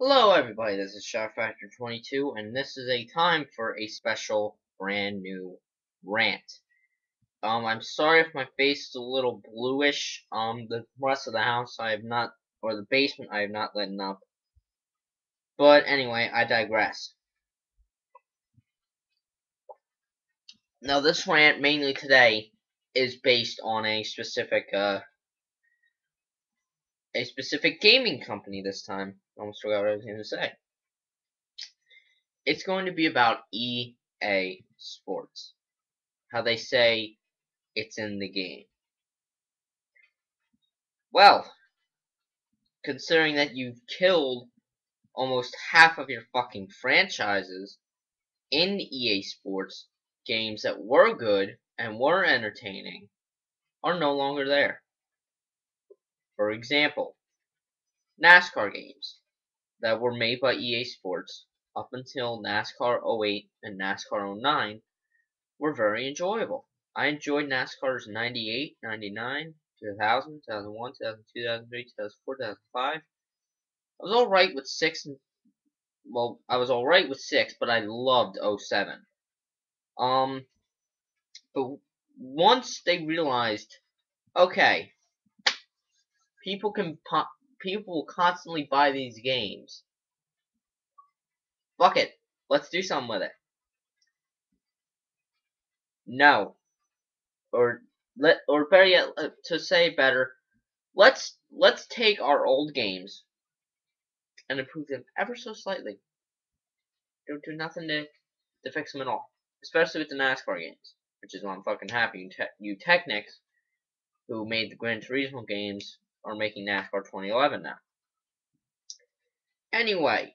Hello everybody, this is Shockfactor22, and this is a time for a special brand new rant. I'm sorry if my face is a little bluish. The rest of the house I have not, or the basement I have not lit up. But anyway, I digress. Now this rant, mainly today, is based on a specific gaming company this time. I almost forgot what I was going to say. It's going to be about EA Sports. How they say it's in the game. Well, considering that you've killed almost half of your fucking franchises in EA Sports, games that were good and were entertaining are no longer there. For example, NASCAR games that were made by EA Sports up until NASCAR 08 and NASCAR 09 were very enjoyable. I enjoyed NASCAR's 98, 99, 2000, 2001, 2002, 2003, 2004, 2005. I was alright with 6 and I was alright with 6, but I loved 07. But once they realized, okay, people will constantly buy these games. Fuck it, let's do something with it. No, or better yet, to say better, let's take our old games and improve them ever so slightly. Don't do nothing to fix them at all, especially with the NASCAR games, which is why I'm fucking happy you Technics, who made the Gran Turismo games, are making NASCAR 2011 now. Anyway,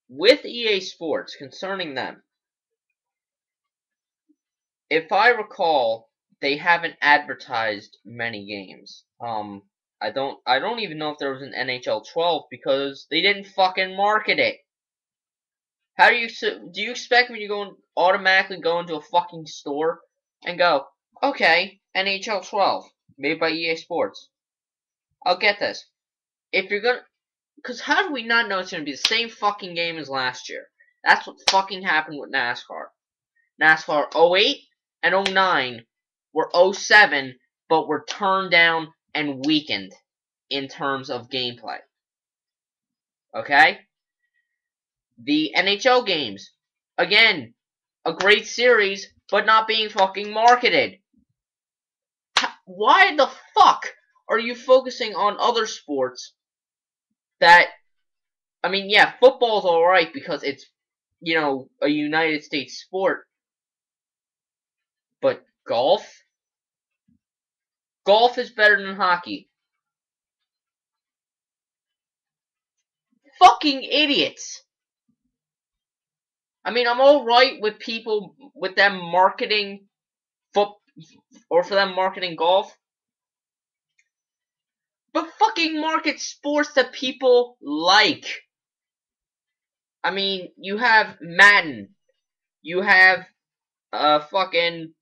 with EA Sports, concerning them, if I recall, they haven't advertised many games. I don't even know if there was an NHL 12 because they didn't fucking market it. How do you expect when you automatically go into a fucking store and go, okay, NHL 12 made by EA Sports. I'll get this. If you're gonna, because how do we not know it's gonna be the same fucking game as last year? That's what fucking happened with NASCAR. NASCAR 08 and 09 were 07, but were turned down and weakened in terms of gameplay. Okay? The NHL games, again, a great series, but not being fucking marketed. Why the fuck are you focusing on other sports that, I mean, yeah, football's alright because it's, you know, a United States sport, but golf? Golf is better than hockey. Fucking idiots! I mean, I'm alright with people, with them marketing or for them marketing golf, but fucking market sports that people like. I mean, you have Madden, you have fucking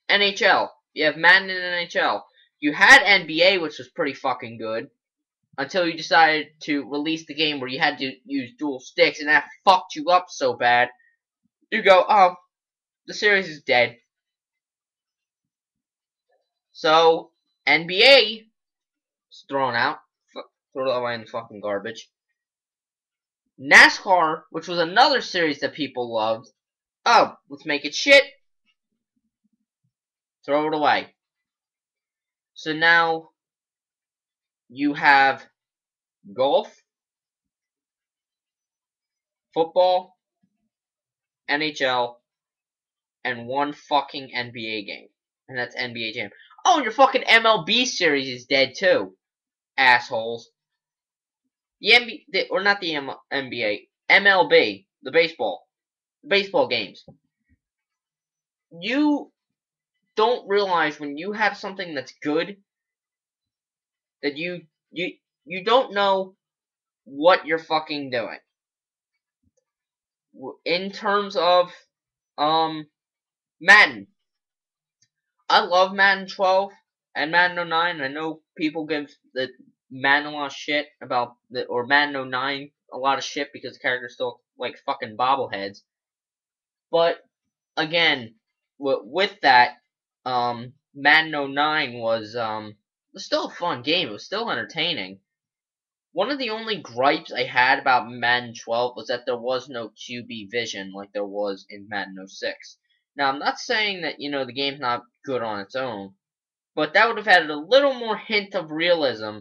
NHL, you have Madden and NHL. You had NBA, which was pretty fucking good, until you decided to release the game where you had to use dual sticks, and that fucked you up so bad. You go, oh, the series is dead. So, NBA is thrown out. Throw that away in the fucking garbage. NASCAR, which was another series that people loved. Oh, let's make it shit. Throw it away. So now you have golf, football, NHL, and one fucking NBA game. And that's NBA Jam. Oh, and your fucking MLB series is dead too. Assholes. The NBA, or not the NBA, MLB, the baseball games. You don't realize when you have something that's good that you don't know what you're fucking doing. In terms of Madden, I love Madden 12 and Madden 09. I know people give the Madden a lot of shit about or Madden 09 a lot of shit because the characters still like fucking bobbleheads. But again, with that, Madden '09 was still a fun game. It was still entertaining. One of the only gripes I had about Madden 12 was that there was no QB vision like there was in Madden '06. Now, I'm not saying that, the game's not good on its own, but that would have added a little more hint of realism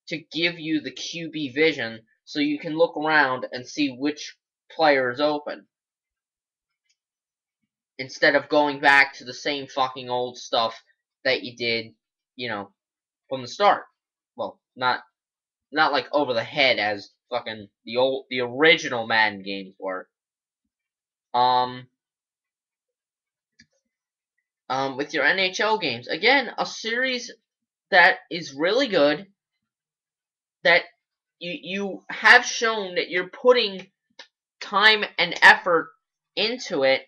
to give you the QB vision so you can look around and see which player is open. Instead of going back to the same fucking old stuff that you did, from the start. Well, not like over the head as fucking the original Madden games were. With your NHL games, again, a series that is really good, that you have shown that you're putting time and effort into it,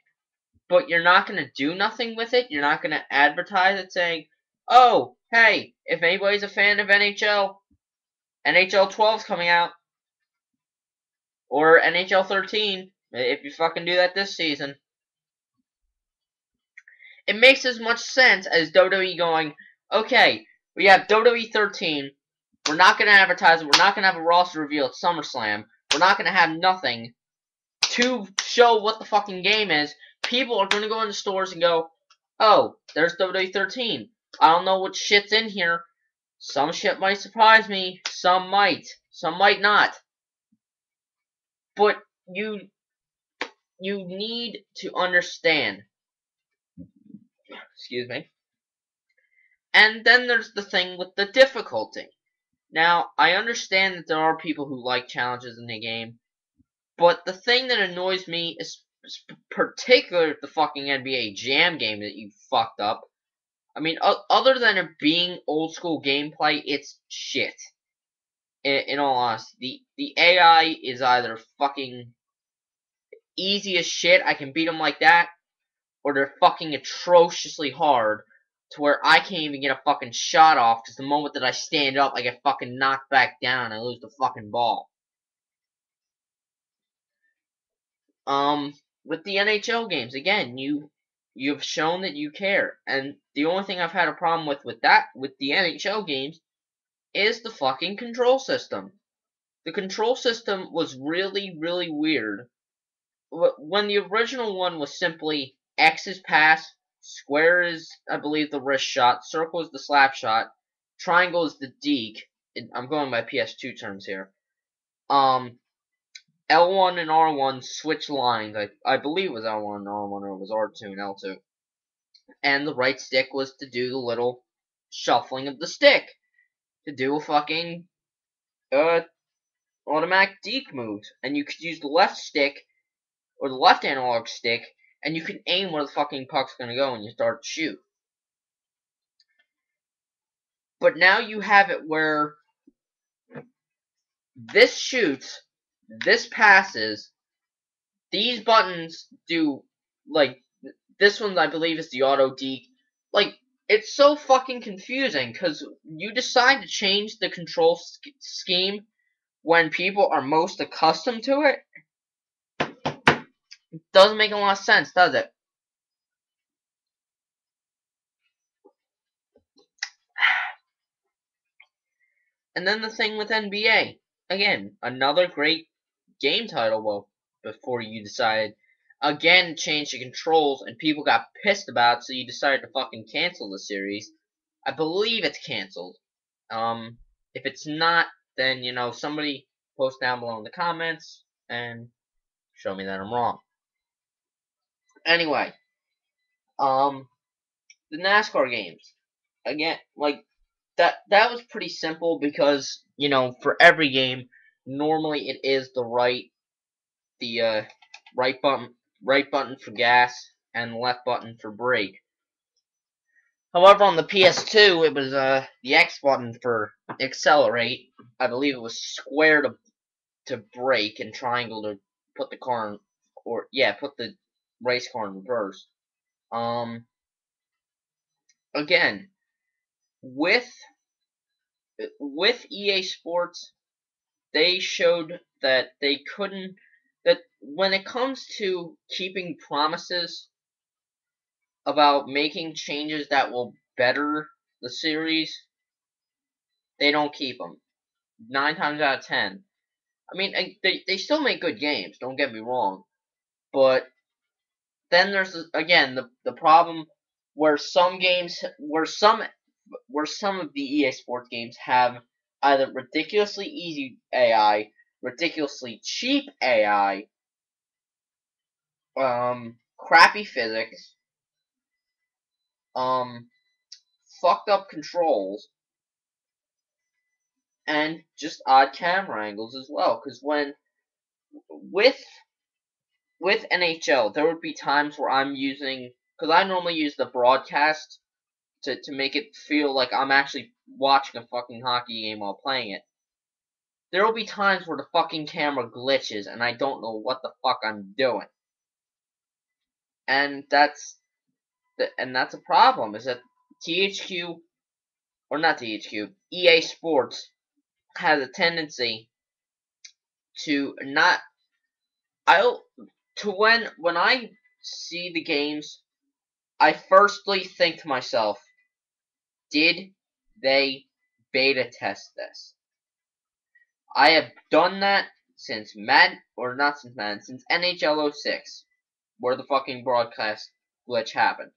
but you're not going to do nothing with it. You're not going to advertise it saying, oh, hey, if anybody's a fan of NHL, NHL 12's coming out, or NHL 13, if you fucking do that this season. It makes as much sense as WWE going, okay, we have WWE 13, we're not going to advertise it, we're not going to have a roster reveal at SummerSlam, we're not going to have nothing to show what the fucking game is. People are going to go into stores and go, oh, there's WWE 13. I don't know what shit's in here. Some shit might surprise me, some might not. But you need to understand. Excuse me. And then there's the thing with the difficulty. Now, I understand that there are people who like challenges in the game, but the thing that annoys me is particularly the fucking NBA Jam game that you fucked up. I mean, other than it being old school gameplay, it's shit. In all honesty, the AI is either fucking easy as shit, I can beat them like that, or they're fucking atrociously hard to where I can't even get a fucking shot off because the moment that I stand up, I get fucking knocked back down and I lose the fucking ball. With the NHL games, again, you've shown that you care, and the only thing I've had a problem with the NHL games is the fucking control system. The control system was really, really weird. When the original one was simply X is pass, square is, I believe, the wrist shot, circle is the slap shot, triangle is the deke. I'm going by PS2 terms here. L1 and R1 switch lines. I believe it was L1 and R1, or it was R2 and L2. And the right stick was to do the little shuffling of the stick. To do a fucking automatic deke moves. And you could use the left stick, or the left analog stick, and you can aim where the fucking puck's gonna go when you start to shoot. But now you have it where this shoots, this passes, these buttons do, like, this one I believe is the auto deke. Like, it's so fucking confusing, because you decide to change the control scheme when people are most accustomed to it. It doesn't make a lot of sense, does it? And then the thing with NBA. Again, another great game title, well, before you decided, again, change the controls, and people got pissed about it, so you decided to fucking cancel the series. I believe it's canceled. If it's not, then, somebody post down below in the comments, and show me that I'm wrong. Anyway, the NASCAR games. Again, like, that was pretty simple because, for every game, normally it is the right button for gas and left button for brake. However, on the PS2, it was the X button for accelerate. I believe it was square to brake and triangle to put the car in, put the race car in reverse. Again, with EA Sports, they showed that they couldn't, that when it comes to keeping promises about making changes that will better the series, they don't keep them. 9 times out of 10. I mean, they still make good games, don't get me wrong. But then there's, again, the problem where some games, where some of the EA Sports games have either ridiculously easy AI, ridiculously cheap AI, crappy physics, um, fucked up controls, and just odd camera angles as well. Because with with NHL, there would be times where I'm using, because I normally use the broadcast to make it feel like I'm actually watching a fucking hockey game while playing it. There will be times where the fucking camera glitches and I don't know what the fuck I'm doing. And that's a problem, is that THQ, or not THQ, EA Sports has a tendency to not, I'll, to when I see the games, I firstly think to myself, did they beta test this? I have done that since Madden, or not since Madden, since NHL 06, where the fucking broadcast glitch happened.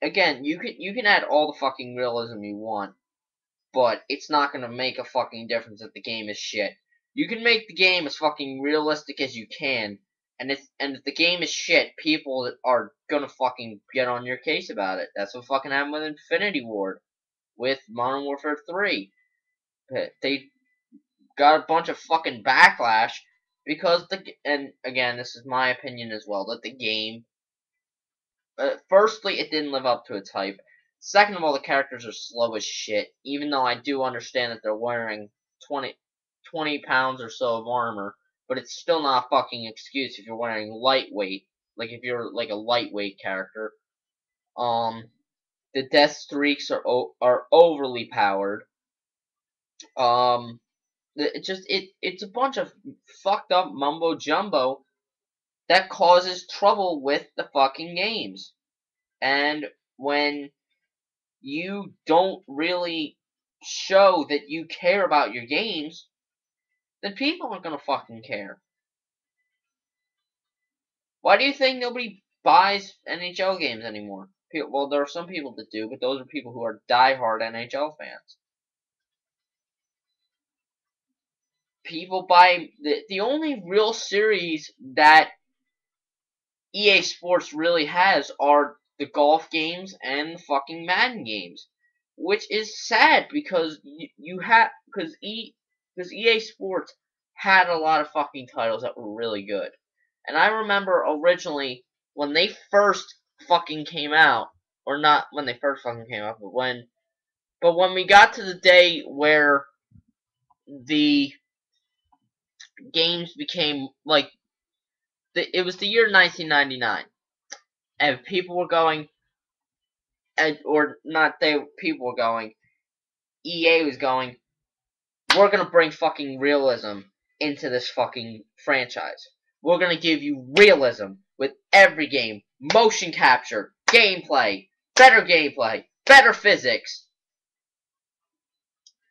Again, you can add all the fucking realism you want, but it's not gonna make a fucking difference if the game is shit. You can make the game as fucking realistic as you can, and if the game is shit, people are gonna fucking get on your case about it. That's what fucking happened with Infinity Ward, with Modern Warfare 3. They got a bunch of fucking backlash because and again, this is my opinion as well, that the game, firstly, it didn't live up to its hype. Second of all, the characters are slow as shit, even though I do understand that they're wearing 20 pounds or so of armor, but it's still not a fucking excuse if you're wearing lightweight, like if you're like a lightweight character. The death streaks are overly powered. It's a bunch of fucked up mumbo jumbo that causes trouble with the fucking games. And when you don't really show that you care about your games, then people aren't gonna fucking care. Why do you think nobody buys NHL games anymore? Well, there are some people that do, but those are people who are diehard NHL fans. People buy the only real series that EA Sports really has are the golf games and the fucking Madden games, which is sad because you have because EA Sports had a lot of fucking titles that were really good, and I remember originally when they first fucking came out, or not when they first fucking came out, but when we got to the day where the games became like it was the year 1999, and people were going, or not they, people were going, EA was going, we're gonna bring fucking realism into this fucking franchise. We're gonna give you realism with every game. Motion capture, gameplay, better physics.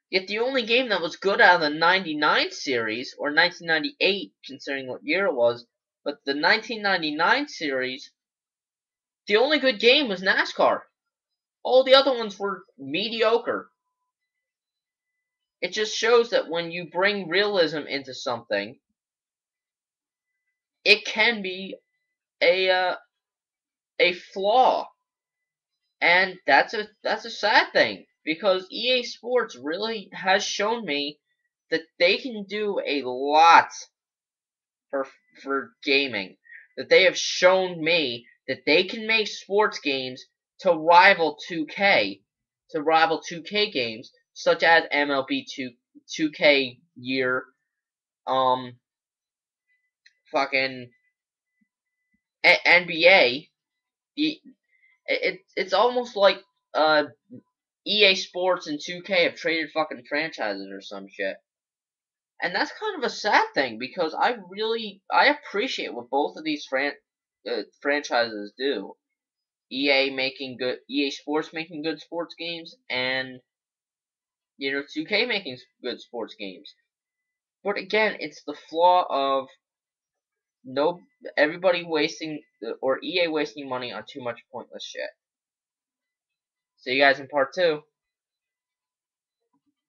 Yet the only game that was good out of the 99 series, or 1998, considering what year it was, but the 1999 series, the only good game was NASCAR. All the other ones were mediocre. It just shows that when you bring realism into something, it can be a flaw, and that's a sad thing because EA Sports really has shown me that they can do a lot for gaming. That they have shown me that they can make sports games to rival 2K, to rival 2K games such as MLB 2K year, fucking NBA. It's almost like EA Sports and 2K have traded fucking franchises or some shit. And that's kind of a sad thing because I appreciate what both of these franchises do. EA Sports making good sports games, and 2K making good sports games. But again, it's the flaw of no everybody wasting or EA wasting money on too much pointless shit. See you guys in part 2.